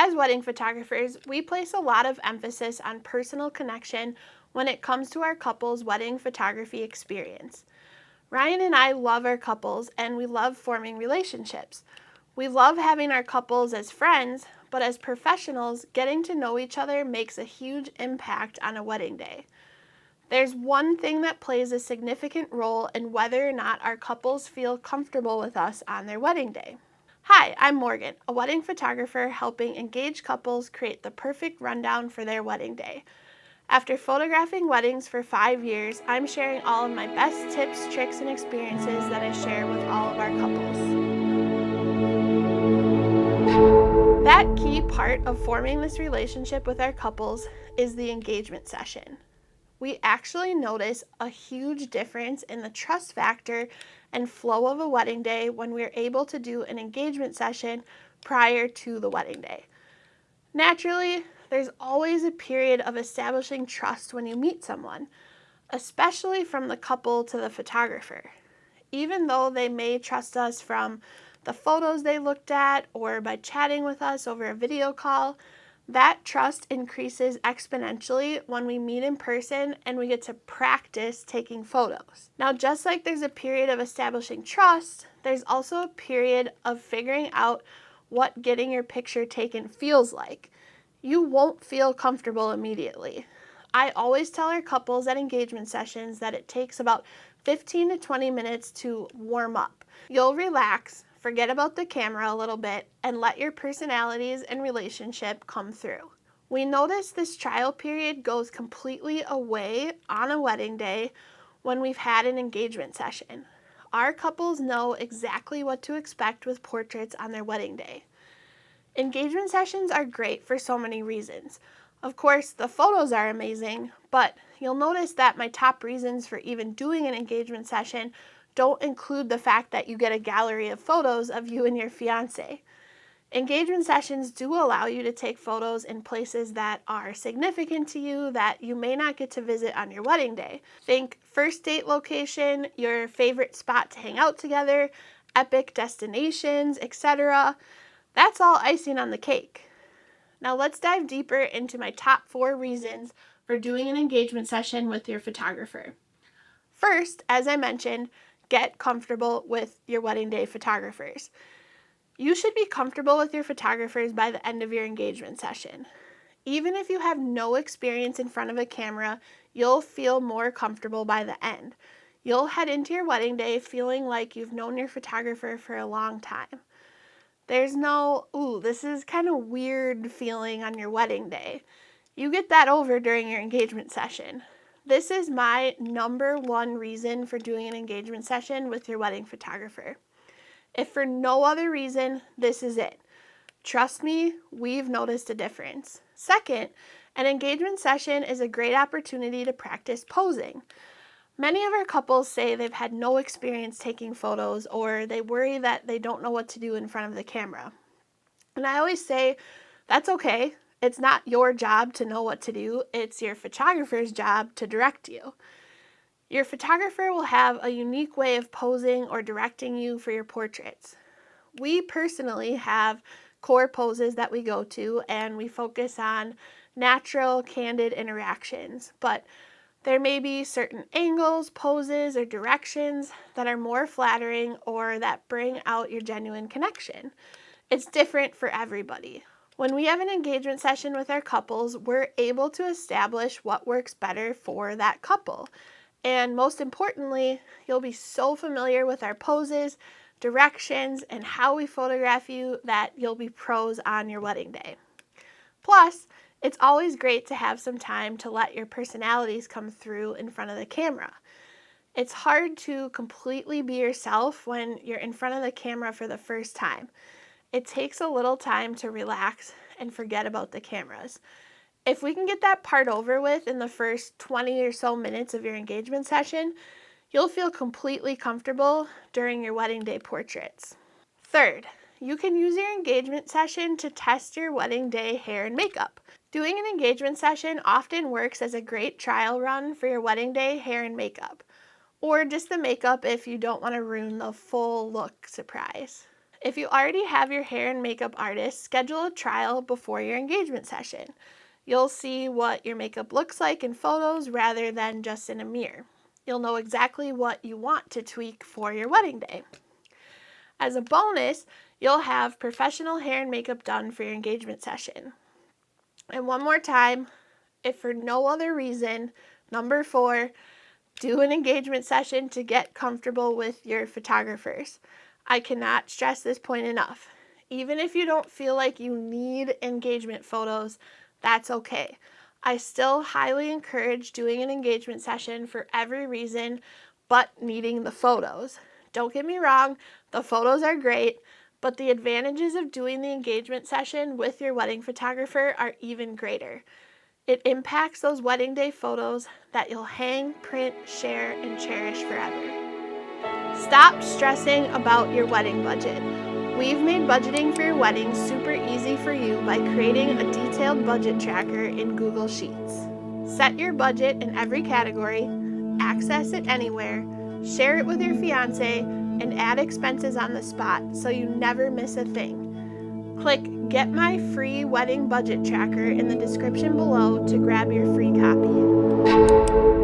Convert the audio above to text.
As wedding photographers, we place a lot of emphasis on personal connection when it comes to our couple's wedding photography experience. Ryan and I love our couples and we love forming relationships. We love having our couples as friends, but as professionals, getting to know each other makes a huge impact on a wedding day. There's one thing that plays a significant role in whether or not our couples feel comfortable with us on their wedding day. Hi, I'm Morgan, a wedding photographer helping engaged couples create the perfect rundown for their wedding day. After photographing weddings for 5 years, I'm sharing all of my best tips, tricks, and experiences that I share with all of our couples. That key part of forming this relationship with our couples is the engagement session. We actually notice a huge difference in the trust factor and flow of a wedding day when we're able to do an engagement session prior to the wedding day. Naturally, there's always a period of establishing trust when you meet someone, especially from the couple to the photographer. Even though they may trust us from the photos they looked at or by chatting with us over a video call, that trust increases exponentially when we meet in person and we get to practice taking photos. Now, just like there's a period of establishing trust, there's also a period of figuring out what getting your picture taken feels like. You won't feel comfortable immediately. I always tell our couples at engagement sessions that it takes about 15 to 20 minutes to warm up. You'll relax, forget about the camera a little bit, and let your personalities and relationship come through. We notice this trial period goes completely away on a wedding day when we've had an engagement session. Our couples know exactly what to expect with portraits on their wedding day. Engagement sessions are great for so many reasons. Of course, the photos are amazing, but you'll notice that my top reasons for even doing an engagement session don't include the fact that you get a gallery of photos of you and your fiancé. Engagement sessions do allow you to take photos in places that are significant to you that you may not get to visit on your wedding day. Think first date location, your favorite spot to hang out together, epic destinations, etc. That's all icing on the cake. Now let's dive deeper into my top 4 reasons for doing an engagement session with your photographer. First, as I mentioned, get comfortable with your wedding day photographers. You should be comfortable with your photographers by the end of your engagement session. Even if you have no experience in front of a camera, you'll feel more comfortable by the end. You'll head into your wedding day feeling like you've known your photographer for a long time. There's no, this is kind of weird feeling on your wedding day. You get that over during your engagement session. This is my number 1 reason for doing an engagement session with your wedding photographer. If for no other reason, this is it. Trust me, we've noticed a difference. Second, an engagement session is a great opportunity to practice posing. Many of our couples say they've had no experience taking photos or they worry that they don't know what to do in front of the camera. And I always say, that's okay. It's not your job to know what to do. It's your photographer's job to direct you. Your photographer will have a unique way of posing or directing you for your portraits. We personally have core poses that we go to and we focus on natural, candid interactions, but there may be certain angles, poses, or directions that are more flattering or that bring out your genuine connection. It's different for everybody. When we have an engagement session with our couples, we're able to establish what works better for that couple. And most importantly, you'll be so familiar with our poses, directions, and how we photograph you that you'll be pros on your wedding day. Plus, it's always great to have some time to let your personalities come through in front of the camera. It's hard to completely be yourself when you're in front of the camera for the first time. It takes a little time to relax and forget about the cameras. If we can get that part over with in the first 20 or so minutes of your engagement session, you'll feel completely comfortable during your wedding day portraits. Third, you can use your engagement session to test your wedding day hair and makeup. Doing an engagement session often works as a great trial run for your wedding day hair and makeup, or just the makeup if you don't want to ruin the full look surprise. If you already have your hair and makeup artist, schedule a trial before your engagement session. You'll see what your makeup looks like in photos rather than just in a mirror. You'll know exactly what you want to tweak for your wedding day. As a bonus, you'll have professional hair and makeup done for your engagement session. And one more time, if for no other reason, number 4, do an engagement session to get comfortable with your photographers. I cannot stress this point enough. Even if you don't feel like you need engagement photos, that's okay. I still highly encourage doing an engagement session for every reason but needing the photos. Don't get me wrong, the photos are great, but the advantages of doing the engagement session with your wedding photographer are even greater. It impacts those wedding day photos that you'll hang, print, share, and cherish forever. Stop stressing about your wedding budget. We've made budgeting for your wedding super easy for you by creating a detailed budget tracker in Google Sheets. Set your budget in every category, access it anywhere, share it with your fiance, and add expenses on the spot so you never miss a thing. Click Get My Free Wedding Budget Tracker in the description below to grab your free copy.